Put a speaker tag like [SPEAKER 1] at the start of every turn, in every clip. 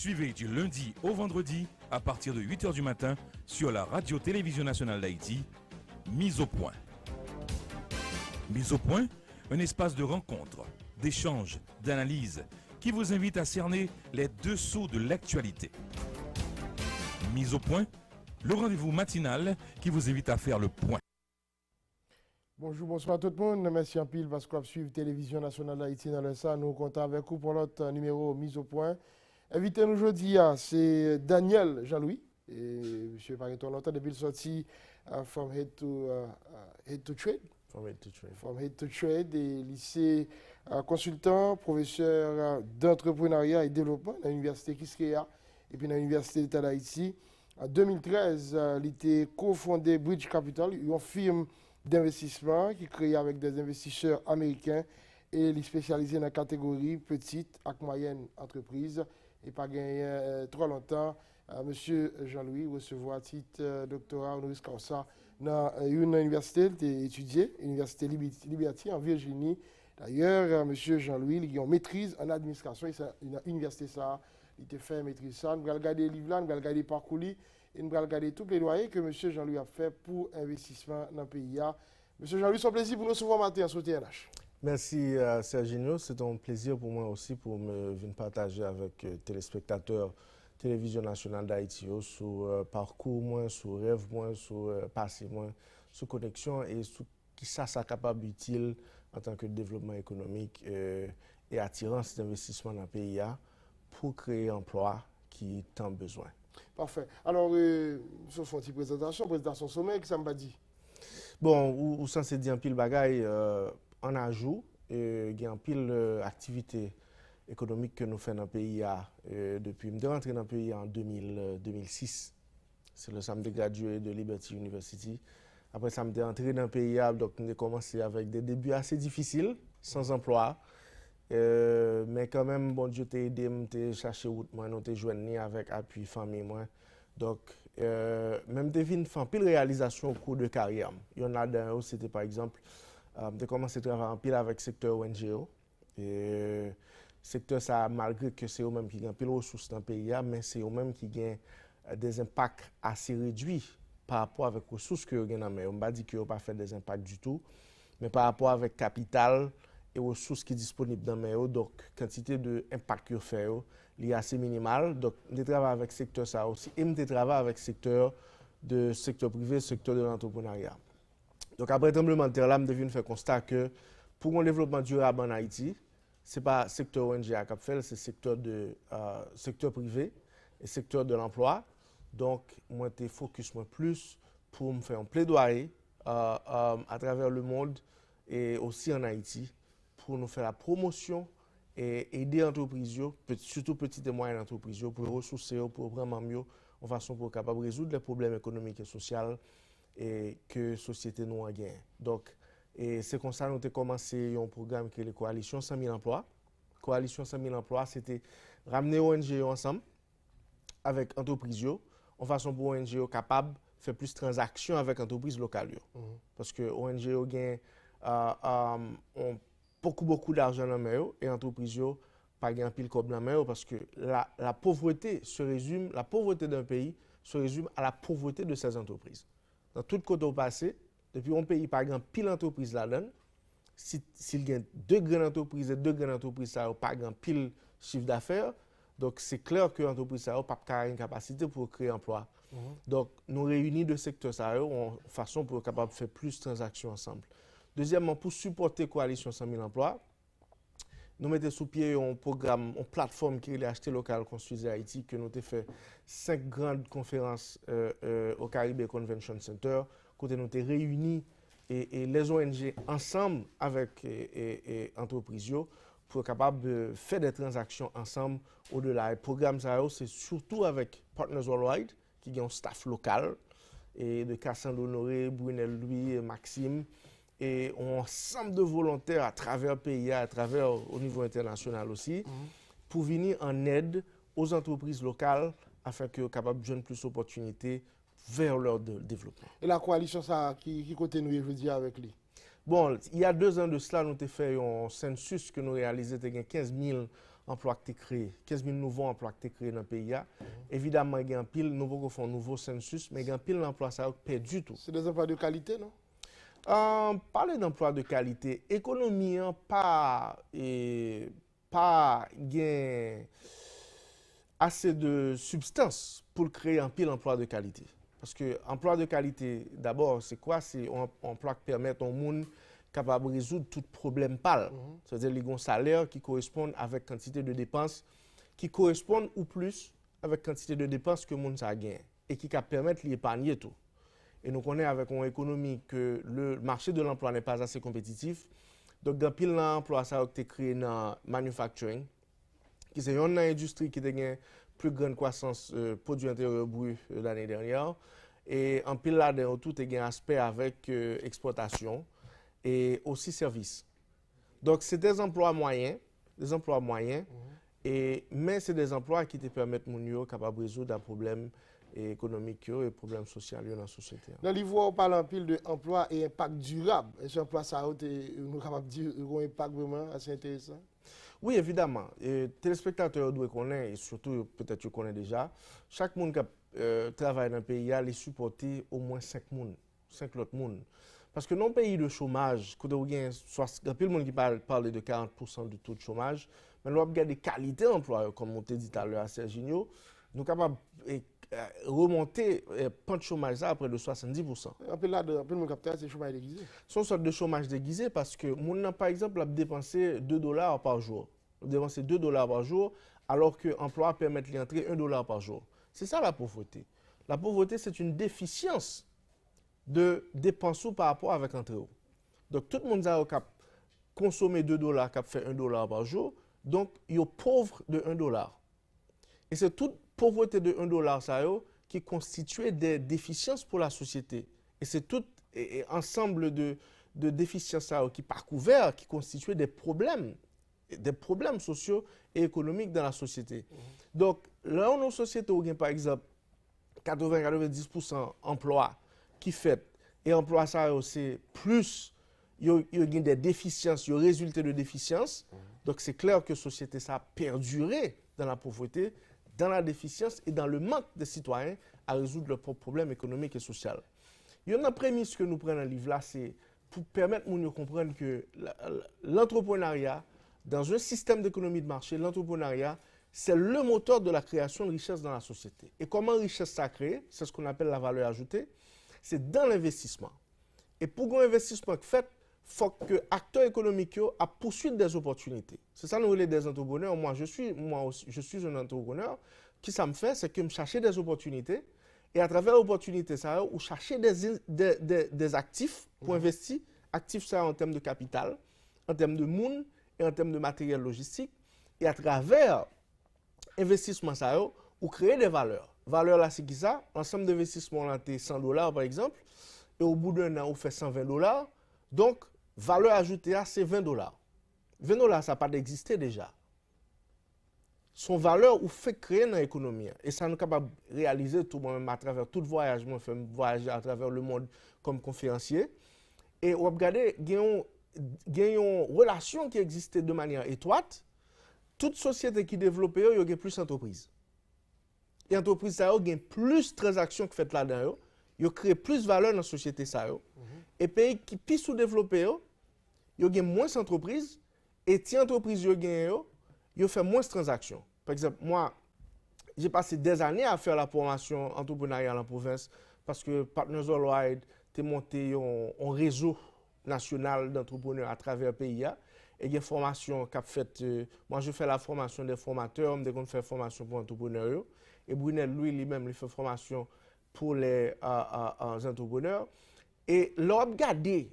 [SPEAKER 1] Suivez du lundi au vendredi à partir de 8h du matin sur la Radio-Télévision Nationale d'Haïti, Mise au Point. Mise au Point, un espace de rencontre, d'échange, d'analyse qui vous invite à cerner les dessous de l'actualité. Mise au Point, le rendez-vous matinal qui vous invite à faire le point.
[SPEAKER 2] Bonjour, bonsoir tout le monde. Merci en pile parce qu'on suit Télévision Nationale d'Haïti dans le ça. Nous comptons avec vous pour notre numéro Mise au Point. Invité nous aujourd'hui, c'est Daniel Jean-Louis. Et monsieur Pariton, longtemps depuis le sorti From Head to Trade. From Head to Trade, et lycée consultant, professeur d'entrepreneuriat et développement à l'université Kiskeya et puis à l'université d'État d'Haïti. En 2013, il était cofondé Bridge Capital, une firme d'investissement qui créé avec des investisseurs américains et il est spécialisé dans la catégorie petite et moyenne entreprise. Et pas gagné trop longtemps, monsieur Jean-Louis recevoir titre doctorat honoris causa dans une université étudié, l'université Liberty en Virginie. D'ailleurs, monsieur Jean-Louis, il a une maîtrise en administration, l'université ça, il a fait maîtrise ça. Nous allons regarder les livres là, nous allons regarder le parcours et nous allons regarder tous les plaidoyers que monsieur Jean-Louis a fait pour investissement dans le pays. Monsieur Jean-Louis, c'est un plaisir pour nous recevoir matin sur TNH.
[SPEAKER 3] Merci Serginho, c'est un plaisir pour moi aussi pour me venir partager avec téléspectateurs Télévision Nationale d'Haïti sur parcours moins, sur rêve moins, sur passé moins, sur connexion et sur qui ça capable utile en tant que développement économique et attirance d'investissement dans le pays pour créer emploi qui tant besoin.
[SPEAKER 2] Parfait. Alors, sur une petite présentation sommet, que ça m'a dit.
[SPEAKER 3] Bon, ou sans se dire un pile bagaille, en ajout, il y a un pile activité économique que nous faisons dans le pays depuis. Je suis rentré dans le pays en 2006. C'est le samedi gradué de Liberty University. Après ça, je suis entré dans le pays, donc j'ai commencé avec des débuts assez difficiles, sans emploi. Mais quand même, bon Dieu t'a aidé, je cherché route, moi, je joigné avec appui famille, moi. Donc, même des vignes font pile réalisation au cours de carrière. Il y en a d'un, c'était par exemple, de commencer à travailler en pile avec le secteur ONGO. Et secteur ça, malgré que c'est eux-mêmes qui gagnent pile ressources dans le pays, mais c'est eux-mêmes qui gagnent des impacts assez réduits par rapport avec les ressources que vous gagnez dans le pays. On ne va pas dire qu'ils n'ont pas fait des impacts du tout, mais par rapport avec capital et ressources qui sont disponibles dans le pays, donc quantité d'impact qu'ils font est assez minimale. Donc, je travaille avec le secteur ça aussi et je travaille avec le secteur privé, le secteur de l'entrepreneuriat. Donc, après le tremblement de terre, là, je viens faire constat que pour un développement durable en Haïti, ce n'est pas le secteur ONG qui a fait, c'est le secteur privé et le secteur de l'emploi. Donc, moi, je focus plus pour me faire un plaidoyer à travers le monde et aussi en Haïti pour nous faire la promotion et aider les entreprises, surtout petites et moyennes entreprises, pour les ressourcer, pour vraiment mieux, en façon pour être capable de résoudre les problèmes économiques et sociaux et que la société nous a gagné. Donc, et c'est comme ça que nous avons commencé un programme qui est la Coalition 100 000 emplois. Coalition 100 000 emplois, c'était ramener ONG ensemble avec entreprises, en façon pour ONG capable de faire plus de transactions avec entreprises locales. Parce que ONG gagne beaucoup d'argent dans les mains et entreprises n'ont pas gain pile comme dans les mains parce que la pauvreté la pauvreté d'un pays se résume à la pauvreté de ses entreprises. Dans tout côté au passé, depuis un pays pas gain pile entreprise là-dedans, s'il y a deux grandes entreprises et deux grandes entreprises ça pas gain pile chiffre d'affaires, donc c'est clair que l'entreprise ça pas une capacité pour créer emploi. Donc nous réunissons deux secteurs ça en façon pour être capable de faire plus de transactions ensemble. Deuxièmement, pour supporter Coalition 100 000 emplois, nous mettons sous pied un programme, une plateforme qui est l'acheter local construisé Haïti, que nous avons fait 5 grandes conférences au Caribbean Convention Center, côté nous avons réunis et les ONG ensemble avec les entreprises pour être capable de faire des transactions ensemble au-delà. Le programme, c'est surtout avec Partners Worldwide, qui ont un staff local, et de Cassandre Honoré, Brunel Louis, Maxime, et un ensemble de volontaires à travers le pays, à travers au niveau international aussi, pour venir en aide aux entreprises locales afin qu'elles soient capables de donner plus d'opportunités vers leur développement.
[SPEAKER 2] Et la coalition, ça, qui côté nous, je veux dire, avec lui?
[SPEAKER 3] Bon, il y a 2 ans de cela, nous avons fait un census que nous réalisons, il y a 15 000 emplois qui sont créés, 15 000 nouveaux emplois qui sont créés dans le pays. Évidemment, il y a un pile, nous faisons un nouveau census, mais il y a un pile d'emplois qui perdent du tout.
[SPEAKER 2] C'est des emplois de qualité, non?
[SPEAKER 3] Parler d'emplois de qualité, économie, pas gain assez de substance pour créer un pile emploi de qualité. Parce que emploi de qualité, d'abord, c'est quoi? C'est un emploi qui permet au monde capable de résoudre tout problème pâle. C'est-à-dire qu'il y a un salaire qui correspond avec quantité de dépenses, qui correspond ou plus avec quantité de dépenses que le monde a gagné et qui permet d'épargner tout. Et nous connaissons avec une économie que le marché de l'emploi n'est pas assez compétitif. Donc, dans pile d'emplois, ça a été créé dans le manufacturing, qui est une industrie qui a une plus grande croissance produit intérieur brut l'année dernière. Et en pile là-dedans, tout est un aspect avec exportation et aussi services. Donc, c'est des emplois moyens, mais c'est des emplois qui te permettent de résoudre des problèmes économiques et des problèmes sociaux dans la société.
[SPEAKER 2] Dans le livre, on parle en pile d'emploi et impact durable. Et ce emploi, ça a été, nous sommes capables de dire, un impact vraiment assez intéressant.
[SPEAKER 3] Oui, évidemment. Les téléspectateurs doivent connaître, et surtout peut-être tu connais déjà, chaque monde qui travaille dans le pays a les supporter au moins 5 autres monde. Parce que dans le pays de chômage, il y a plus de monde qui parle de 40% du taux de chômage, mais nous avons des qualités d'emploi, comme on t'a dit tout à l'heure à Serginho, nous sommes capables de remonter le de chômage à près de 70%.
[SPEAKER 2] Un peu là, un peu de capteur, c'est le chômage déguisé.
[SPEAKER 3] C'est une sorte de chômage déguisé parce que mon par exemple, a dépensé $2 par jour. Dépenser $2 par jour, alors que l'emploi permet d'entrer $1 par jour. C'est ça la pauvreté. La pauvreté, c'est une déficience de dépenses par rapport avec l'entrée. Donc, tout le monde a consommé $2 qui a fait $1 par jour. Donc, il est pauvre de $1. Et c'est toute pauvreté de $1 ça, qui constitue des déficiences pour la société. Et c'est tout ensemble de déficiences ça, qui pas couverts, qui constituent des problèmes sociaux et économiques dans la société. Donc, là, dans nos sociétés, où il y a par exemple 80-90% emploi qui fait, et emploi ça, c'est plus, il y a des déficiences, il y a résultat de déficiences. Donc, c'est clair que la société ça a perduré dans la pauvreté, dans la déficience et dans le manque des citoyens à résoudre leurs propres problèmes économiques et sociaux. Il y a une prémisse que nous prenons dans le livre là, c'est pour permettre de comprendre que l'entrepreneuriat, dans un système d'économie de marché, l'entrepreneuriat, c'est le moteur de la création de richesse dans la société. Et comment richesse ça crée, c'est ce qu'on appelle la valeur ajoutée, c'est dans l'investissement. Et pour un investissement fait, il faut que les acteurs économiques a poursuivre des opportunités. C'est ça nous voulons des entrepreneurs. Moi, je suis un entrepreneur. Qui ça me fait, c'est que je cherche des opportunités. Et à travers l'opportunité, ça, ou chercher des actifs pour investir. Actifs, ça en termes de capital, en termes de monde et en termes de matériel logistique. Et à travers investissement, ça, ou créer des valeurs. Valeur là, c'est qui ça? Ensemble d'investissements, là, c'est $100 par exemple. Et au bout d'un an, on fait $120. Donc, valeur ajoutée, c'est $20. $20, ça n'a pas d'exister déjà. Son valeur ou fait créer dans l'économie. Et ça nous est capable de réaliser tout moi-même à travers tout voyage. Moi, je fais voyager à travers le monde comme conférencier. Et on va regarder, il y a une relation qui existe de manière étroite. Toute société qui développe, il y a plus d'entreprises. Et l'entreprise, ça a plus de transactions qui faites là-dedans. Il crée plus de valeur dans la société. Et pays qui plus sous-développés, il y a moins d'entreprises. Et si l'entreprise il fait moins de transactions. Par exemple, moi, j'ai passé des années à faire la formation entrepreneuriale en province parce que Partners Worldwide a monté un réseau national d'entrepreneurs à travers le pays. Et il y a une formation qu'a fait. Moi, je fais la formation des formateurs, on fait formation pour les entrepreneurs. Et Brunel, lui-même, il fait formation pour les entrepreneurs. Et leur regarder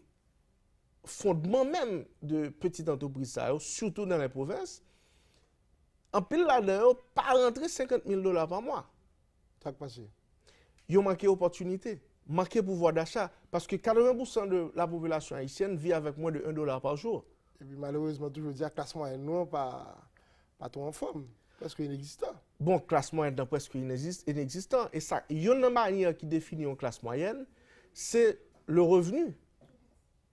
[SPEAKER 3] fondement même de petites entreprises, surtout dans les provinces, en pile là-dedans, pas rentrer $50,000 par mois.
[SPEAKER 2] Ça qui passe.
[SPEAKER 3] Ils ont manqué d'opportunité, manqué pouvoir d'achat, parce que 80% de la population haïtienne vit avec moins de $1 par jour.
[SPEAKER 2] Et puis malheureusement, toujours dire classe moyenne, non, pas trop en forme, parce qu'il inexistant.
[SPEAKER 3] Bon, classe moyenne presque inexistant. Et ça, il y a une manière qui définit une classe moyenne, c'est le revenu.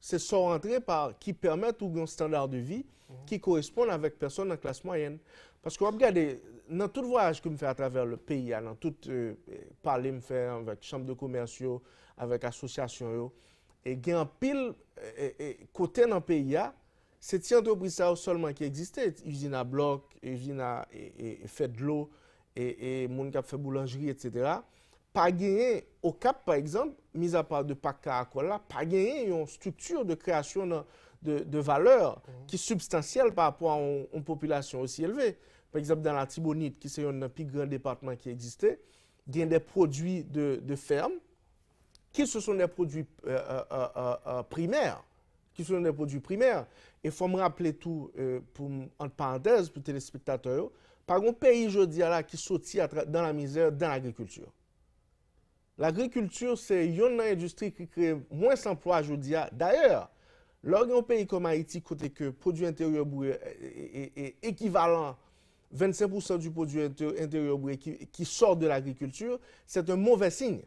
[SPEAKER 3] c'est sans rentrer par qui permettent ou un standard de vie qui correspond avec personnes en classe moyenne. Parce que regardez, dans tout voyage que je fais à travers le pays, dans tout parler me fait avec chambre de commerce, avec association, et il y a un pile côté dans le pays, c'est cette entreprise seulement qui existait, usine à bloc, usine à fait de l'eau, et mon qui fait boulangerie, etc. Pas gagné au Cap, par exemple, mis à part de Pac Caracola, pas gagné une structure de création de valeur qui est substantielle par rapport à une population aussi élevée. Par exemple, dans la Tibonite, qui est un des plus grands départements qui existait, il y a des produits de ferme qui ce sont des produits primaires. Et il faut me rappeler tout, entre parenthèses, pour les téléspectateurs, par un pays, je dis là, qui sortit dans la misère, dans l'agriculture. L'agriculture, c'est une industrie qui crée moins d'emplois, je dis. D'ailleurs, lors d'un pays comme Haïti, côté que le produit intérieur brut est équivalent 25% du produit intérieur brut qui sort de l'agriculture, c'est un mauvais signe.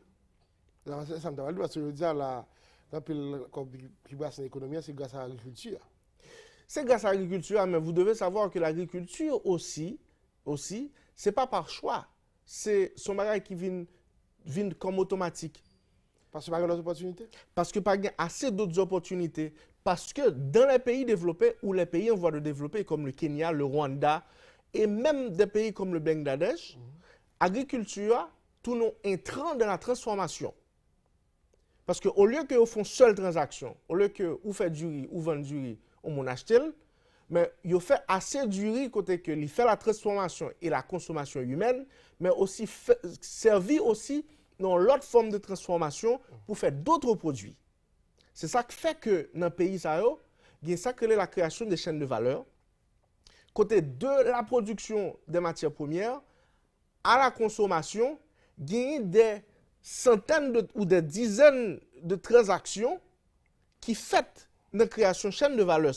[SPEAKER 2] Ça me donne parce que je veux dire, l'économie, c'est grâce à l'agriculture.
[SPEAKER 3] C'est grâce à l'agriculture, mais vous devez savoir que l'agriculture aussi c'est pas par choix. C'est son bagage qui vient comme automatique.
[SPEAKER 2] Parce que pas d'autres opportunités?
[SPEAKER 3] Parce que pas assez d'autres opportunités. Parce que dans les pays développés ou les pays en voie de développer, comme le Kenya, le Rwanda, et même des pays comme le Bangladesh, l'agriculture, tout nous entrant dans la transformation. Parce qu'au lieu que vous font seule transaction, au lieu que vous faites du riz ou vendez du riz, on m'en achète, mais vous fait assez du riz côté que il fait la transformation et la consommation humaine, mais aussi servir aussi dans l'autre forme de transformation pour faire d'autres produits. C'est ça qui fait que dans le pays, il y a ça que la création des chaînes de valeur, côté de la production des matières premières à la consommation, il y a des centaines ou des dizaines de transactions qui font dans la création de chaînes de valeur.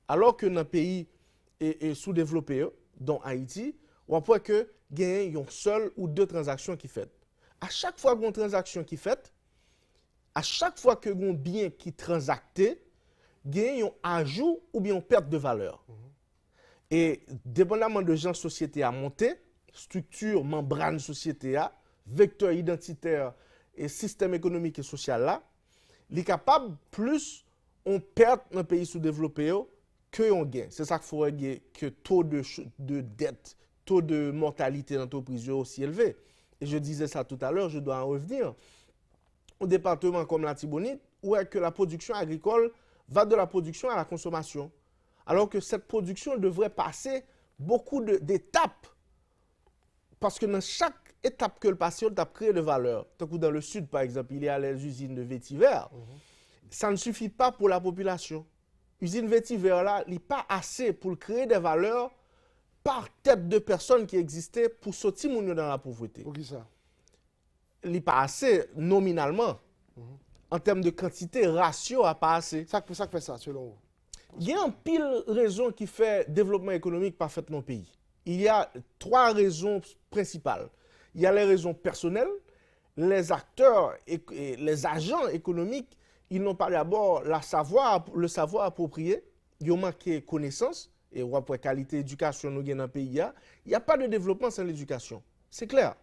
[SPEAKER 3] Alors que dans un pays sous-développé, dont Haïti, on voit que il y a une seule ou deux transactions qui font. À chaque fois qu'il y a une transaction qui fait, à chaque fois que y a un bien qui est transacté, il y a un ajout ou bien une perte de valeur. Et dépendamment de gens société à monter, structure, membrane société à, vecteur identitaire et système économique et social là, il est capable plus on perd dans un pays sous-développé que on gagne. C'est ça qu'il faut gagner que taux de dette, taux de mortalité d'entreprise aussi élevé. Et je disais ça tout à l'heure, je dois en revenir. Au département comme la Tibonite, où est que la production agricole va de la production à la consommation. Alors que cette production devrait passer beaucoup d'étapes. Parce que dans chaque étape que le patient a créé de valeur, tant que dans le sud par exemple, il y a les usines de vétiver, ça ne suffit pas pour la population. Usine vétiver là, il n'est pas assez pour créer des valeurs par tête de personnes qui existaient pour sortir dans la pauvreté.
[SPEAKER 2] Pour qui ça?
[SPEAKER 3] Il n'est pas assez nominalement. En termes de quantité, ratio n'a pas assez.
[SPEAKER 2] Ça fait ça, selon vous?
[SPEAKER 3] Il y a un pile raison qui fait développement économique parfaitement au pays. Il y a trois raisons principales. Il y a les raisons personnelles, les acteurs et les agents économiques, ils n'ont pas d'abord le savoir approprié, ils ont manqué connaissance, et après qualité d'éducation nous dans le pays, il n'y a pas de développement sans l'éducation. C'est clair.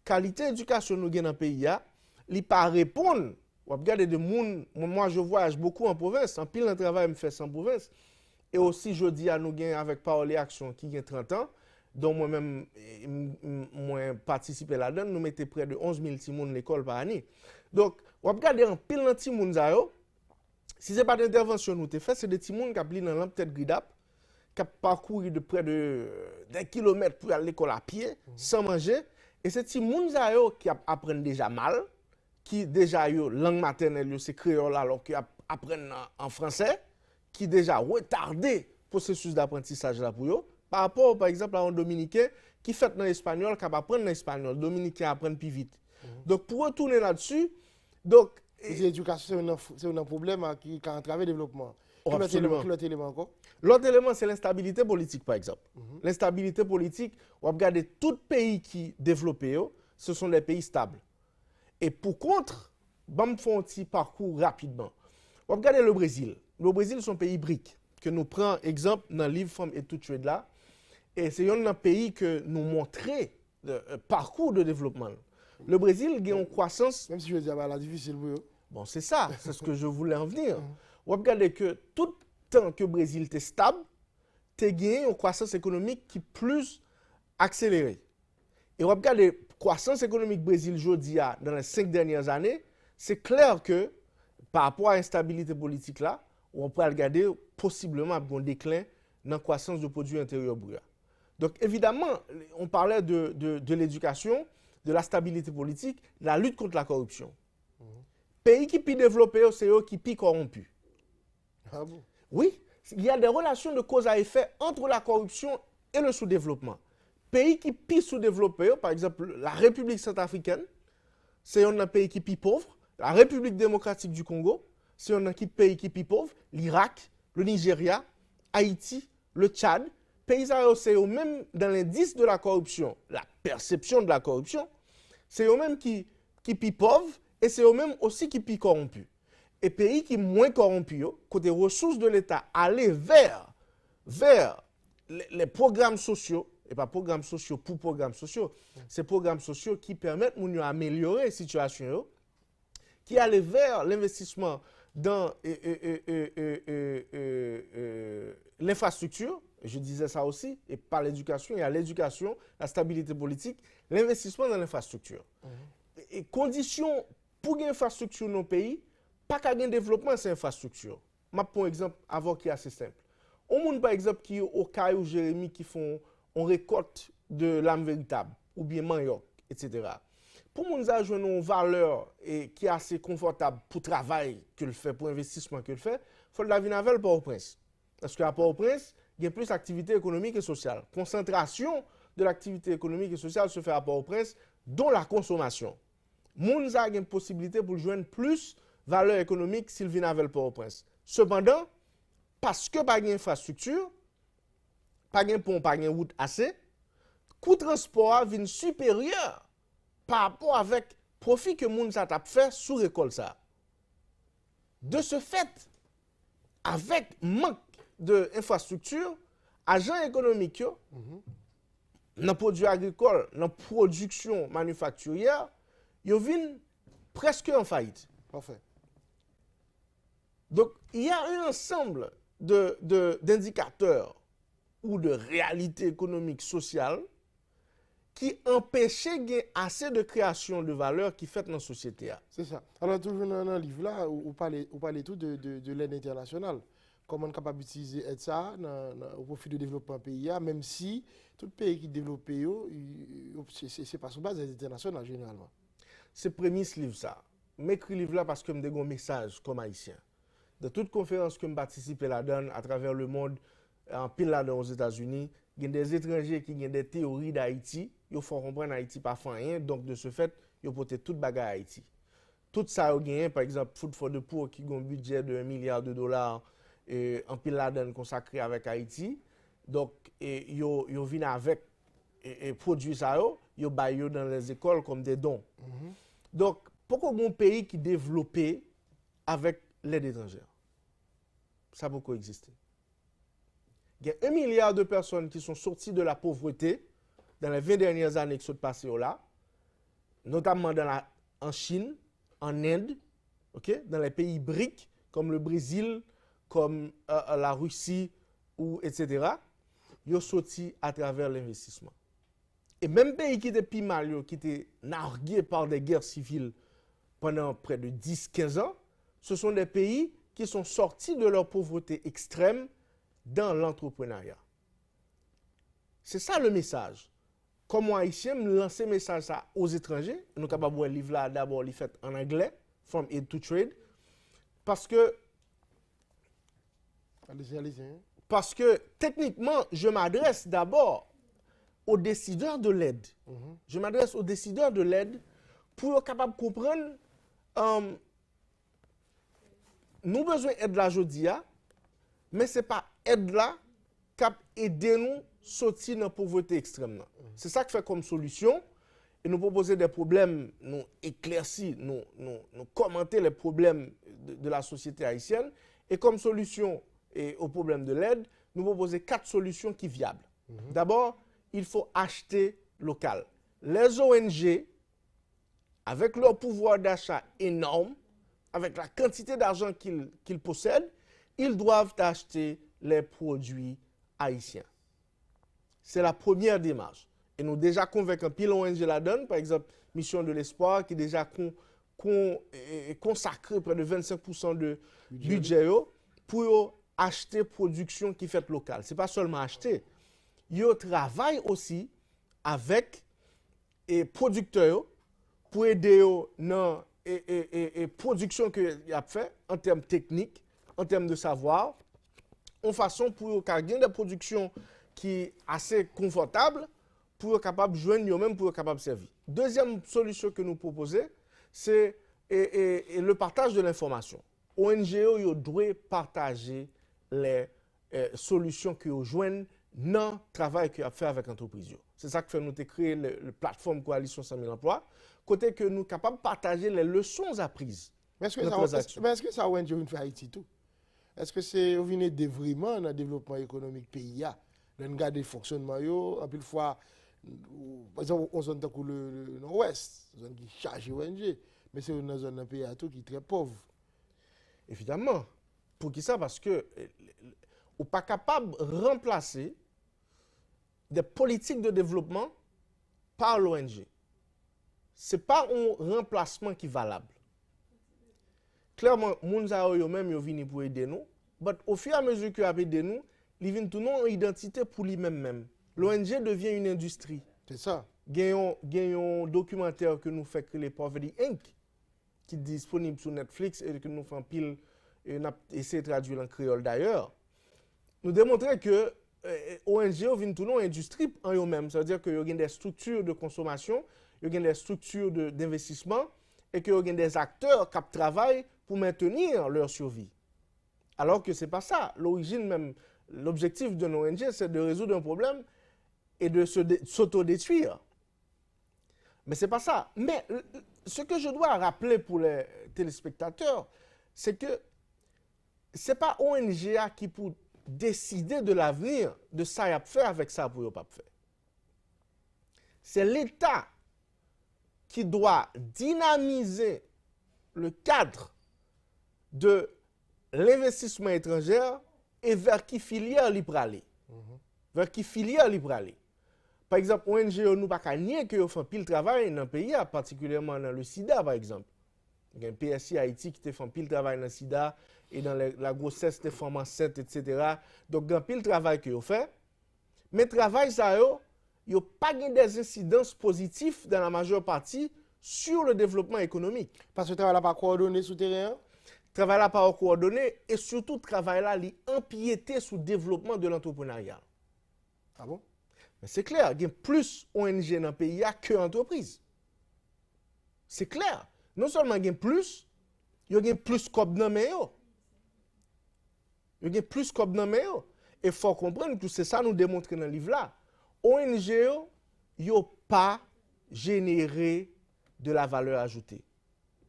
[SPEAKER 3] Qualité d'éducation nous dans le pays, il ne pas répondre. Regardez des gens, moi je voyage beaucoup en province, en pile de travail me fait en province. Et aussi je dis à nous avec Parole et Action qui a 30 ans, dont moi-même moi participé là-dedans, nous mettons près de 11 000 petits monde l'école par année. Donc, regardez en pile de petits monde si ce n'est pas d'intervention nous te fait, c'est des petits monde qui appliquent dans la tête gridap, qui parcouru de près de des kilomètres pour aller à l'école à pied, sans manger. Et ces petits monde qui apprennent déjà mal, qui déjà yo langue maternelle c'est créole alors qu'ils apprennent en français, qui déjà retardé processus d'apprentissage là pour eux, par rapport par exemple à un dominicain qui fait dans l'espagnol, qui apprend dans l'espagnol, dominicain apprend plus vite. Donc pour retourner là-dessus, donc
[SPEAKER 2] l'éducation c'est un problème qui a entravé le développement. L'autre élément encore?
[SPEAKER 3] L'autre élément, c'est l'instabilité politique, par exemple. L'instabilité politique, on va regarder tout pays qui développé, ce sont des pays stables. Et pour contre, je vais faire un petit parcours rapidement. On va regarder le Brésil. Le Brésil, c'est un pays brique, que nous prenons exemple dans le livre From et to Trade là. Et c'est un pays que nous montrer le parcours de développement. Le Brésil a une croissance.
[SPEAKER 2] Même si je dis, la difficile pour eux.
[SPEAKER 3] Bon, c'est ça, c'est ce que je voulais en venir. On va regarder que tout temps que le Brésil était stable, tu as gagné une croissance économique qui est plus accélérée. Et on va regarder la croissance économique Brésil aujourd'hui dans les 5 dernières années, c'est clair que par rapport à l'instabilité politique là, on peut regarder possiblement un déclin dans la croissance du produit intérieur brut. Donc évidemment, on parlait de l'éducation, de la stabilité politique, de la lutte contre la corruption. Pays qui sont développés, c'est eux qui sont corrompus.
[SPEAKER 2] Ah bon?
[SPEAKER 3] Oui, il y a des relations de cause à effet entre la corruption et le sous-développement. Pays qui sont sous-développés, par exemple la République centrafricaine, c'est un pays qui est pauvre. La République démocratique du Congo, c'est un pays qui est pauvre. L'Irak, le Nigeria, Haïti, le Tchad. Pays c'est eux-mêmes dans l'indice de la corruption, la perception de la corruption, c'est eux-mêmes qui sont pauvres et c'est eux-mêmes aussi qui sont corrompus. Et pays qui sont moins corrompus, côté ressources de l'État, aller vers les programmes sociaux, et pas programmes sociaux pour programmes sociaux, c'est programmes sociaux qui permettent d'améliorer la situation, qui allait vers l'investissement dans l'infrastructure, je disais ça aussi, et par l'éducation, il y a l'éducation, la stabilité politique, l'investissement dans l'infrastructure. Et conditions pour une infrastructure dans nos pays, pas qu'à un développement, c'est infrastructure. Je prends un exemple avant qui est assez simple. On monde par exemple qui au Caille ou Jérémy qui font on récolte de l'âme véritable ou bien manioc, etc. Pour nous ajouter une valeur et qui est assez confortable pour le travail que le fait, pour l'investissement que le fait, il faut la vie avec Port-au-Prince. Parce qu'à Port-au-Prince, il y a plus d'activité économique et sociale. Concentration de l'activité économique et sociale se fait à Port-au-Prince, dont la consommation. Moun a une possibilité pour joindre plus valeur économique s'il vient avec Port-au-Prince. Cependant, parce que pas d'infrastructure, pas de pont, pas de route assez, coût de transport vient supérieur par rapport avec profit que moun sa t'a fait sous récolte ça. De ce fait, avec manque d'infrastructure, agents économiques, dans le produit agricole, dans la production manufacturière, ils viennent presque en faillite.
[SPEAKER 2] Parfait.
[SPEAKER 3] Donc, il y a un ensemble d'indicateurs ou de réalités économiques, sociales qui empêchaient assez de création de valeur qui fait dans la société.
[SPEAKER 2] C'est ça. Alors, toujours dans le livre là, vous parlez tout de l'aide internationale. Comment on est capable d'utiliser ça au profit du développement pays, même si tout pays qui développe, ce n'est pas sur base d'aide internationale généralement.
[SPEAKER 3] C'est prémisse livre ça. M'écris livre là parce que je me un message comme haïtien. De toute conférence que je participe là-dedans à travers le monde, en pile là-dedans aux États-Unis, il y a des étrangers qui ont des théories d'Haïti, ils font comprendre Haïti pas fait rien, donc de ce fait, ils ont porté toute bagarre à Haïti. Tout ça a gagné, par exemple, Food for the Poor qui a un budget de $1 milliard en pile là-dedans consacré avec Haïti. Donc, ils viennent avec et produit ça, ils baillent dans les écoles comme des dons. Donc, pourquoi un pays qui est développé avec l'aide étrangère? Ça peut coexister. Il y a 1 milliard de personnes qui sont sorties de la pauvreté dans les 20 dernières années qui sont passées là, notamment en Chine, en Inde, dans les pays BRIC, comme le Brésil, comme la Russie, etc. Ils sont sortis à travers l'investissement. Et même pays qui étaient plus mal, qui étaient nargués par des guerres civiles pendant près de 10-15 ans, ce sont des pays qui sont sortis de leur pauvreté extrême dans l'entrepreneuriat. C'est ça le message. Comme moi, haïtien, je lance ce message ça aux étrangers. Nous sommes capables de voir le livre là, d'abord, il fait en anglais, From Aid to Trade. Parce que techniquement, je m'adresse d'abord aux décideurs de l'aide. Je m'adresse aux décideurs de l'aide pour être capable de comprendre nous avons besoin d'aide là aujourd'hui, mais ce n'est pas aide là qui aide nous à sortir de la pauvreté extrême. C'est ça que fait comme solution. et nous proposer des problèmes, nous éclaircir, nous commenter les problèmes de la société haïtienne. Et comme solution au problème de l'aide, nous proposer 4 solutions qui sont viables. D'abord, il faut acheter local. Les ONG, avec leur pouvoir d'achat énorme, avec la quantité d'argent qu'ils possèdent, ils doivent acheter les produits haïtiens. C'est la première démarche. Et nous déjà convaincons pile ONG la donne, par exemple, Mission de l'Espoir, qui déjà consacré près de 25% de budget pour acheter production qui fait locale. Ce n'est pas seulement acheter. Ils travaillent aussi avec les producteurs pour aider dans la production qu'ils ont fait en termes techniques, en termes de savoir, en façon pour gagner des productions qui sont assez confortables pour être capable de joindre eux-mêmes, pour être capable de servir. Deuxième solution que nous proposons, c'est le partage de l'information. ONG doit partager les solutions que vous joignent dans le travail que vous fait avec l'entreprise. C'est ça que fait nous créer la plateforme Coalition 100 000 emplois, côté que nous sommes capables de partager les leçons apprises.
[SPEAKER 2] Mais est-ce que ça ONG fait Haïti tout? Est-ce que c'est venir de vraiment dans le développement économique pays? Dans le garder le fonctionnement, en plus fois, par exemple, on zone dans le nord-ouest, zone qui charge ONG, mais c'est une zone d'un pays qui est très pauvre.
[SPEAKER 3] Évidemment. Pour qui ça? Parce que on n'est pas capable de remplacer des politiques de développement par l'ONG. Ce n'est pas un remplacement qui est valable. Clairement, les gens eux-mêmes viennent pour aider nous, mais au fur et à mesure qu'ils aident nous, ils viennent tout une identité pour lui-même. L'ONG devient une industrie.
[SPEAKER 2] C'est ça.
[SPEAKER 3] Il y a un documentaire que nous faisons, les Poverty Inc., qui est disponible sur Netflix et que nous faisons pile, et on a essayé de traduire en créole d'ailleurs. Nous démontrons que ONG vient tout une industrie en eux-mêmes. C'est-à-dire qu'il y a des structures de consommation, il y a des structures d'investissement et qu'il y a des acteurs qui travaillent pour maintenir leur survie. Alors que ce n'est pas ça. L'origine même, l'objectif de l'ONG, c'est de résoudre un problème et de s'autodétruire. Mais ce n'est pas ça. Mais ce que je dois rappeler pour les téléspectateurs, c'est que ce n'est pas ONG qui peut décider de l'avenir de ça y faire avec ça pour ne pas faire. C'est l'État qui doit dynamiser le cadre de l'investissement étranger et vers qui filière il peut aller. Vers qui filière il peut aller. Par exemple, ONG nous pas nier que fait pile travail dans le pays, particulièrement dans le SIDA par exemple. Il y a un PSI Haïti qui fait pile travail dans le SIDA et dans la grossesse des femmes enceintes, etc. Donc, il y a pile travail que vous fait. Mais le travail, ça, il n'y a pas des incidences positives dans la majeure partie sur le développement économique.
[SPEAKER 2] Parce que le travail n'est pas coordonné sur le terrain?
[SPEAKER 3] Le travail n'est pas coordonné et surtout, le travail là, il empiété sur le développement de l'entrepreneuriat.
[SPEAKER 2] Ah bon?
[SPEAKER 3] Mais c'est clair, il y a plus ONG dans le pays que entreprise. C'est clair. Non seulement il y a plus, il y a plus comme dans le Il y a plus comme dans le Et il faut comprendre que c'est ça nous démontrer dans le livre là. ONG, n'ont pas généré de la valeur ajoutée.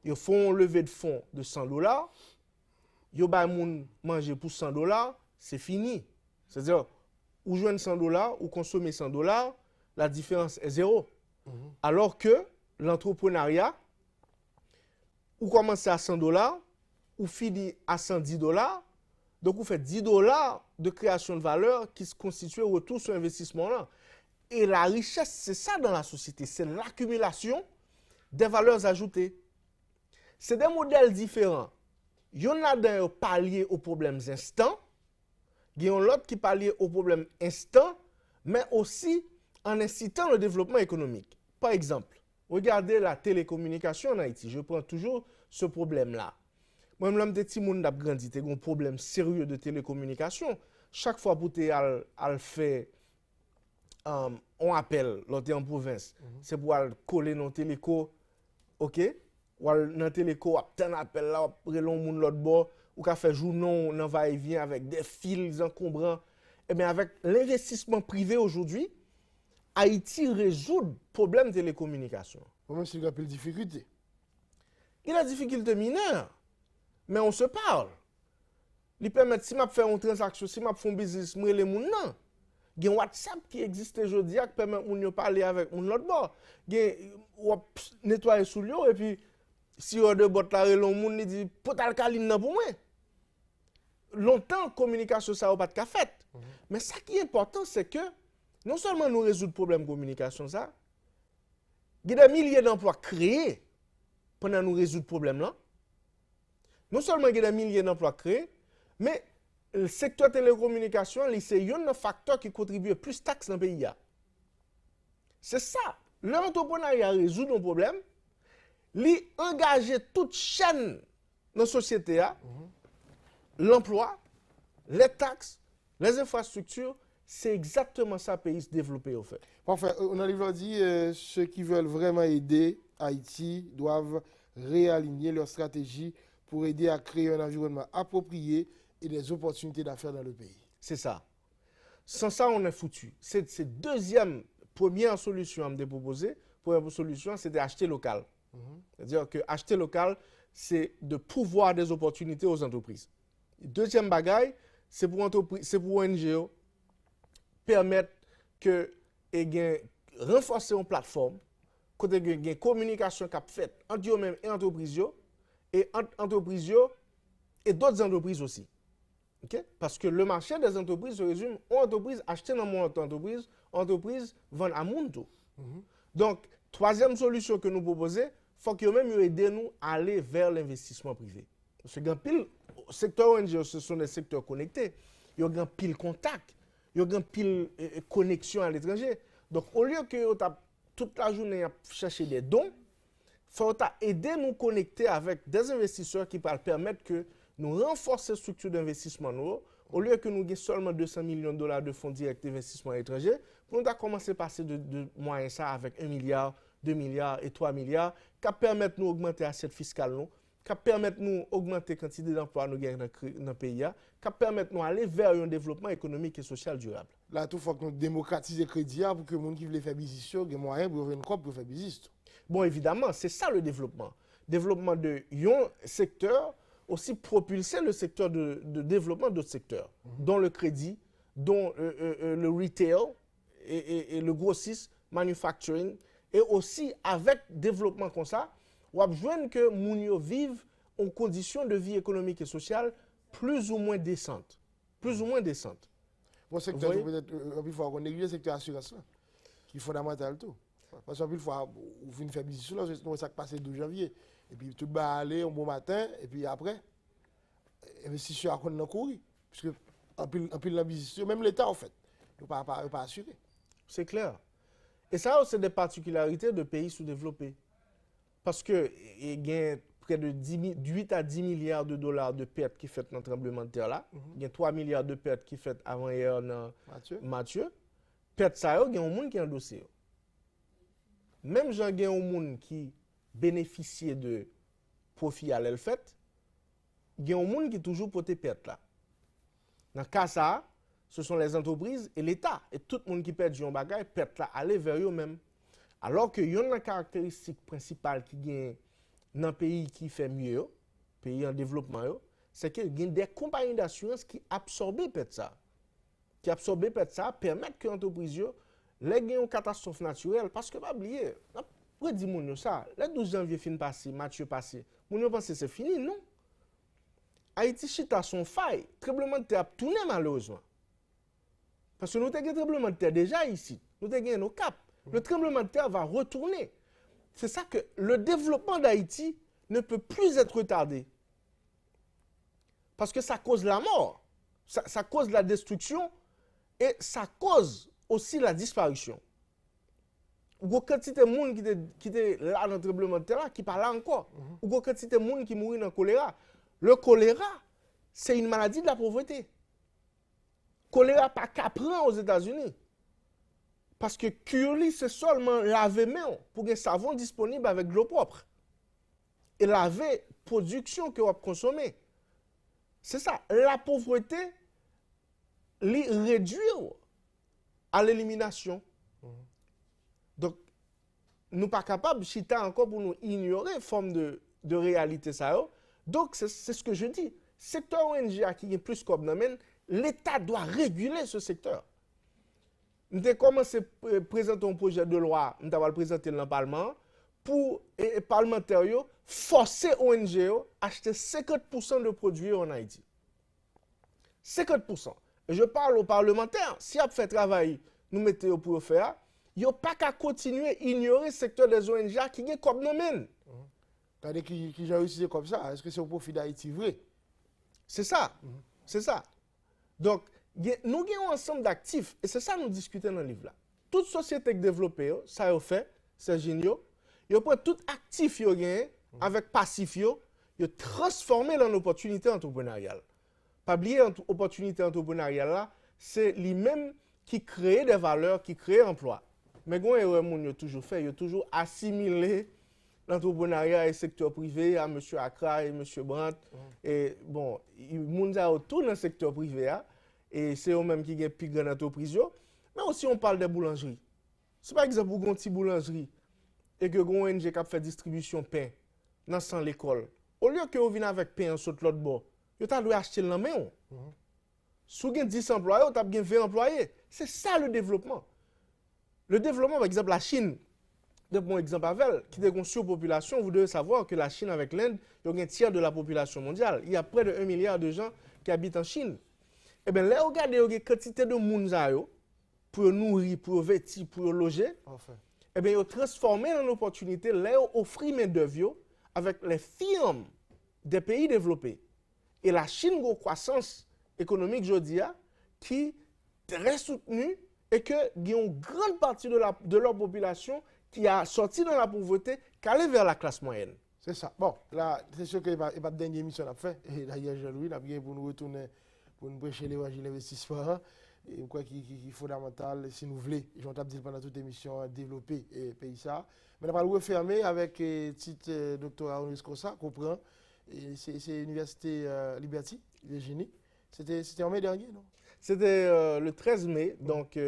[SPEAKER 3] Ils font un levée de fonds de $100. Ils ont manger pour $100, c'est fini. C'est-à-dire, ou joindre $100 ou consommer $100, la différence est zéro. Alors que l'entrepreneuriat, ou commence à $100, ou finit à $110, donc vous faites $10 de création de valeur qui se constitue au retour sur investissement là. Et la richesse, c'est ça dans la société, c'est l'accumulation des valeurs ajoutées. C'est des modèles différents. Il y en a d'un pallier aux problèmes instants, il y en a l'autre qui pallier aux problèmes instants, mais aussi en incitant le développement économique. Par exemple, regardez la télécommunication en Haïti. Je prends toujours ce problème-là. Moi, je suis petit monde qui a grandi, j'ai un problème sérieux de télécommunication. Chaque fois que tu as fait on appelle l'autre en province, c'est pour coller dans téléco, ok? Ou dans téléco, on appelle là, on relon l'autre bord, ou qu'on fait journaux, on va et vient avec des fils encombrants. Eh bien, avec l'investissement privé aujourd'hui, Haïti résout le problème de télécommunication.
[SPEAKER 2] Même s'il y a plus de difficultés.
[SPEAKER 3] Il a des difficultés mineures, mais on se parle. Il permet, si je fais une transaction, si je fais un business, je les gens non. Il y a WhatsApp qui existe aujourd'hui qui permet de parler avec l'autre bord. Il y a nettoyer sous l'eau et puis si on a deux bottes là, le monde dit pour alcaline pour moi. Longtemps, la communication ça n'a pas de fait. Mais ce qui est important, c'est que non seulement nous résoudre le problème de communication, ça, il y a des milliers d'emplois créés pendant nous résoudre le problème là. Non seulement il y a des milliers d'emplois créés, mais le secteur télécommunication, c'est un facteur qui contribue plus de taxes dans le pays. C'est ça. L'entrepreneuriat résout nos problèmes. Engager toute chaîne dans la société, l'emploi, les taxes, les infrastructures, c'est exactement ça que le pays se développe au fait.
[SPEAKER 2] Parfait. On a dit ceux qui veulent vraiment aider Haïti doivent réaligner leur stratégie pour aider à créer un environnement approprié et des opportunités d'affaires dans le pays.
[SPEAKER 3] C'est ça. Sans ça, on est foutu. C'est première solution à me proposer. Première solution, c'est d'acheter local. C'est-à-dire que acheter local, c'est de pouvoir des opportunités aux entreprises. Deuxième bagaille, c'est pour NGO permettre que renforcer une plateforme, côté une communication qui faite entre eux-mêmes et entreprises et entre entreprises et d'autres entreprises aussi. Okay? Parce que le marché des entreprises se résume aux entreprises achetées dans mon entreprise, entreprises vendent à Mundo. Donc, troisième solution que nous proposons, il faut que même aider nous à aller vers l'investissement privé. Parce que le secteur ONG, ce sont des secteurs connectés. Il y a un pile contact, il y a un pile connexion à l'étranger. Donc, au lieu que toute la journée chercher des dons, il faut aider nous connecter avec des investisseurs qui peuvent permettre que nous renforcer la structure d'investissement nous, au lieu que nous ayons seulement 200 millions de dollars de fonds directs d'investissement étranger, pour nous commencer à passer de moyens ça avec 1 milliard, 2 milliards et 3 milliards, qui permettent nous d'augmenter l'assiette fiscale, qui permettent nous d'augmenter la quantité d'emplois nous gagnons dans le pays, qui permettent nous d'aller vers un développement économique et social durable.
[SPEAKER 2] Là, tout faut que nous démocratiser le crédit pour que les gens qui veulent faire business aient moyens pour ouvrir une compte pour faire business.
[SPEAKER 3] Bon, évidemment, c'est ça le développement. Développement de un secteur, aussi propulser le secteur de développement d'autres secteurs, dont le crédit, dont le retail et le grossiste, manufacturing, et aussi avec développement comme ça, on a besoin que les gens vivent en conditions de vie économique et sociale plus ou moins décentes. Plus ou moins décentes.
[SPEAKER 2] Bon, secteur, peut-être, il faut qu'on aiguille le secteur assurance, qui est fondamental tout. Parce qu'une fois, vous venez faire business là, c'est ça qui passe le 12 janvier. Et puis tout va aller un bon matin, et puis après, investisseurs à qu'on courir. Parce que en pile la business, même l'État en fait, ne pas assurer.
[SPEAKER 3] C'est clair. Et ça, c'est des particularités de pays sous-développés. Parce que il y a près de 8 à 10 milliards de dollars de pertes qui fait dans le tremblement de terre là. Il y a 3 milliards de pertes qui fait avant hier dans Mathieu. Pertes ça, il y a un monde qui est endossé. Même gens il y a un monde qui bénéficie de profit à l'elfet, il y a un monde qui est toujours pour tes pertes là. Dans le cas ça, ce sont les entreprises et l'État. Et tout le monde qui perd un bagage, perd là, aller vers eux-mêmes. Alors que y a une caractéristique principale qui gagne dans un pays qui fait mieux, pays en développement, c'est qu'il y a des compagnies d'assurance qui absorbent perd ça. Qui absorbent perd ça, permettent que l'entreprise les gagne une catastrophe naturelle. Parce que, pas oublier, pourquoi dire ça? Le 12 janvier fin passé, Mathieu passé, moun pense que c'est fini, non? Haïti chita son faille, tremblement de terre a tourné malheureusement. Parce que nous avons un tremblement de terre déjà ici. Nous avons nos caps. Le tremblement de terre va retourner. C'est ça que le développement d'Haïti ne peut plus être retardé. Parce que ça cause la mort, ça cause la destruction et ça cause aussi la disparition. Il y a quantité de monde qui était là dans le tremblement de terre qui parle là encore. Il y a quantité de monde qui mourit dans le choléra. Le choléra, c'est une maladie de la pauvreté. Choléra pas qu'apprend aux États-Unis. Parce que Curly, c'est seulement laver main pour un savon disponible avec de l'eau propre. Et laver production que vous consommez. C'est ça. La pauvreté, les réduire à l'élimination. nous pas capables chita encore pour nous ignorer forme de réalité ça yo. Donc c'est ce que je dis. Secteur ONG qui est plus comme domaine, l'État doit réguler ce secteur. Nous avons commencé à présenter un projet de loi, nous avons le présenter dans le Parlement pour les parlementaires forcer ONG à acheter 50% de produits en Haïti. 50%. Et je parle aux parlementaires, si vous fait travail, nous mettons pour faire, il n'y a pas qu'à continuer à ignorer le secteur des ONG qui est comme domaine.
[SPEAKER 2] Regardez qui j'ai réussi comme ça. Est-ce que c'est au profit d'Haïti vrai?
[SPEAKER 3] C'est ça. C'est ça. Donc, nous avons un ensemble d'actifs, et c'est ça que nous discutons dans le livre là. Toute société qui développe, ça a fait, c'est génial. Ils prennent tout actif qu'ils ont avec passif, ils transformé en opportunité entrepreneuriale. Pas oublier opportunité entrepreneuriale là, c'est lui-même qui crée des valeurs, qui crée emploi. Mais quand ils ont toujours fait, ils ont toujours assimilé l'entrepreneuriat et le secteur privé à M. Accra et M. Brandt. Et bon, ils ont tout dans le secteur privé. Et c'est eux-mêmes qui ont plus grande entreprise. Mais aussi, on parle des boulangeries. C'est par exemple, pour une petite boulangerie et que une ONG qui fait distribution de pain dans l'école. Au lieu que vous venez avec pain sur l'autre bord, vous avez acheter le main. Si vous avez 10 employés, vous avez 20 employés. C'est ça le développement. Le développement, par exemple, la Chine, de bon exemple avec, qui est une surpopulation, vous devez savoir que la Chine avec l'Inde, il y a un tiers de la population mondiale. Il y a près de 1 milliard de gens qui habitent en Chine. Eh bien, là, regardez la quantité de monde pour nourrir, pour vêtir, pour loger.
[SPEAKER 2] Enfin.
[SPEAKER 3] Eh bien, ils ont transformé en opportunité, là, offrir main-d'œuvre avec les firmes des pays développés. Et la Chine a une croissance économique, je dis, qui est très soutenue et que il y a une grande partie de leur population qui a sorti dans la pauvreté, qui allait vers la classe moyenne.
[SPEAKER 2] C'est ça. Bon, là, c'est sûr qu'il n'y a pas de dernière émission à faire. Et d'ailleurs, Jean-Louis, il a bien pour nous retourner, pour nous prêcher l'évangile d'investissement. Et je crois qu'il est fondamental, si nous voulons, j'en ai dit pendant toute l'émission, développer le pays ça. Mais on va le refermer avec le titre doctorat honoris causa, comprend. C'est l'Université Liberty, Virginie. C'était en mai dernier, non?
[SPEAKER 3] C'était le 13 mai, donc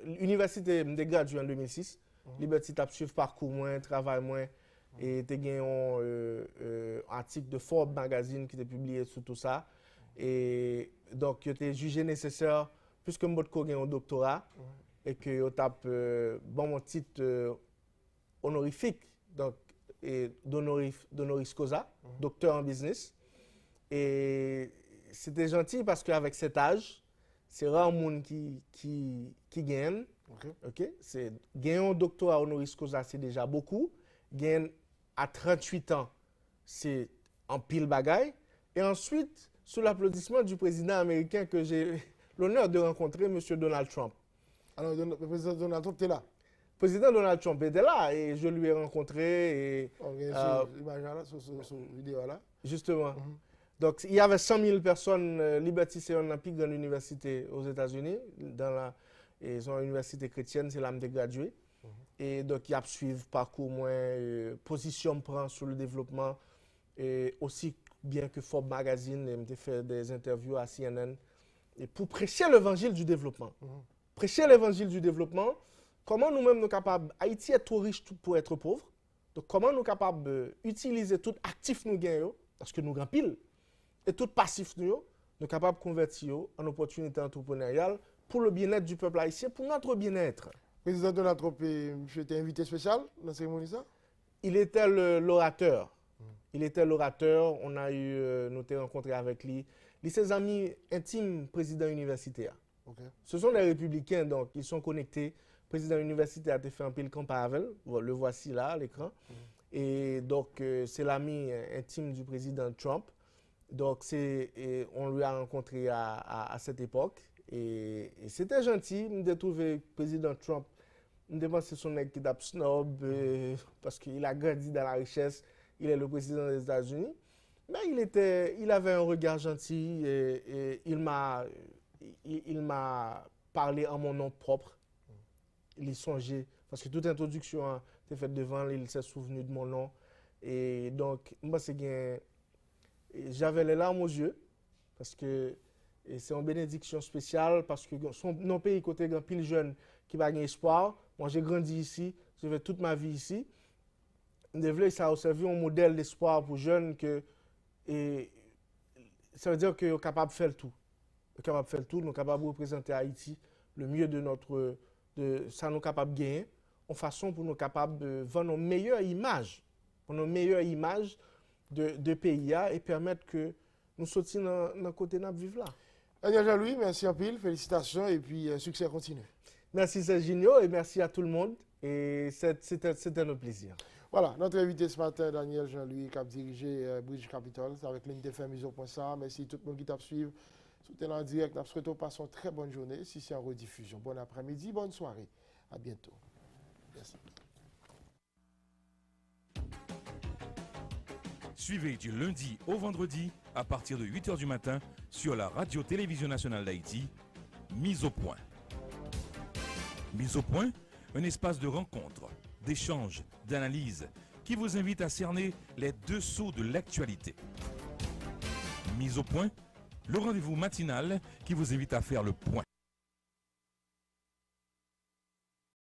[SPEAKER 3] l'université m'a gradué en 2006. Liberty a suivi parcours moins, travail moins, et tu as un article de Forbes Magazine qui était publié sur tout ça. Et donc, tu été jugé nécessaire, puisque je suis un doctorat, et que tu as mon titre honorifique, donc d'honoris causa, docteur en business. Et c'était gentil parce qu'avec cet âge, c'est rare monde qui gagne. Okay? C'est gagner un doctorat honoris causa, c'est déjà beaucoup. Gagner à 38 ans, c'est en pile bagaille. Et ensuite, sous l'applaudissement du président américain que j'ai l'honneur de rencontrer, M. Donald Trump.
[SPEAKER 2] Alors, le président Donald Trump était là?
[SPEAKER 3] Le président Donald Trump était là et je lui ai rencontré. Et,
[SPEAKER 2] l'image là, sur vidéo là.
[SPEAKER 3] Justement. Donc, il y avait 100 000 personnes. Liberty, c'est une plus grande université aux États-Unis. Et son université chrétienne, c'est là que j'ai gradué. Et donc, il y a suivi parcours moins, position prend sur le développement. Et aussi bien que Forbes Magazine, j'ai fait des interviews à CNN. Et pour prêcher l'évangile du développement. Prêcher l'évangile du développement, comment nous-mêmes nous capables. Haïti est trop riche pour être pauvre. Donc, comment nous capables d'utiliser tout actif nous gagnons, parce que nous gagnons pile, et tout passif nous capables de convertir en opportunité entrepreneuriale pour le bien-être du peuple haïtien, pour notre bien-être.
[SPEAKER 2] Président Donald Trump, monsieur était invité spécial dans la cérémonie ça?
[SPEAKER 3] Il était l'orateur. Il était l'orateur. On a eu, nous avons rencontré avec lui. Il ses amis intimes président universitaire.
[SPEAKER 2] Okay.
[SPEAKER 3] Ce sont des républicains, donc ils sont connectés. Le président universitaire a fait un pile camp à Havel. Le voici là, à l'écran. Et donc, c'est l'ami intime du président Trump. Donc, on lui a rencontré à cette époque. Et c'était gentil. Je me trouvé le président Trump. Je pense que c'est son mec qui est snob parce qu'il a grandi dans la richesse. Il est le président des États-Unis. Mais il avait un regard gentil et il m'a parlé en mon nom propre. Il y songeait. Parce que toute introduction était faite devant lui, il s'est souvenu de mon nom. Et donc, moi, j'avais les larmes aux yeux. Parce que c'est une bénédiction spéciale. Parce que nos pays, côté grand pile jeune, qui n'a pas espoir. Moi, j'ai grandi ici, j'ai fait toute ma vie ici. Ça a servi un modèle d'espoir pour jeunes que et ça veut dire que nous sommes capables de faire tout. Nous sommes capables de faire tout, nous sommes capables de représenter Haïti le mieux de notre ça nous capables de gagner en façon pour nous capables de vendre une meilleure image, de pays et permettre que nous sortions dans le côté de vivre là.
[SPEAKER 2] Daniel Jean-Louis, merci en pile, félicitations et puis succès continu.
[SPEAKER 3] Merci Serginho et merci à tout le monde et c'était un plaisir.
[SPEAKER 2] Voilà, notre invité ce matin, Daniel Jean-Louis, qui a dirigé Bridge Capital, c'est avec l'unité Miso.sa. Merci tout le monde qui t'a suivi. Soutenez en direct. Nous souhaitons passer une très bonne journée. Si c'est en rediffusion, bon après-midi, bonne soirée. À bientôt. Merci.
[SPEAKER 1] Suivez du lundi au vendredi à partir de 8h du matin sur la radio-télévision nationale d'Haïti, Mise au point. Mise au point, un espace de rencontre, d'échange, d'analyse qui vous invite à cerner les dessous de l'actualité. Mise au point, le rendez-vous matinal qui vous invite à faire le point.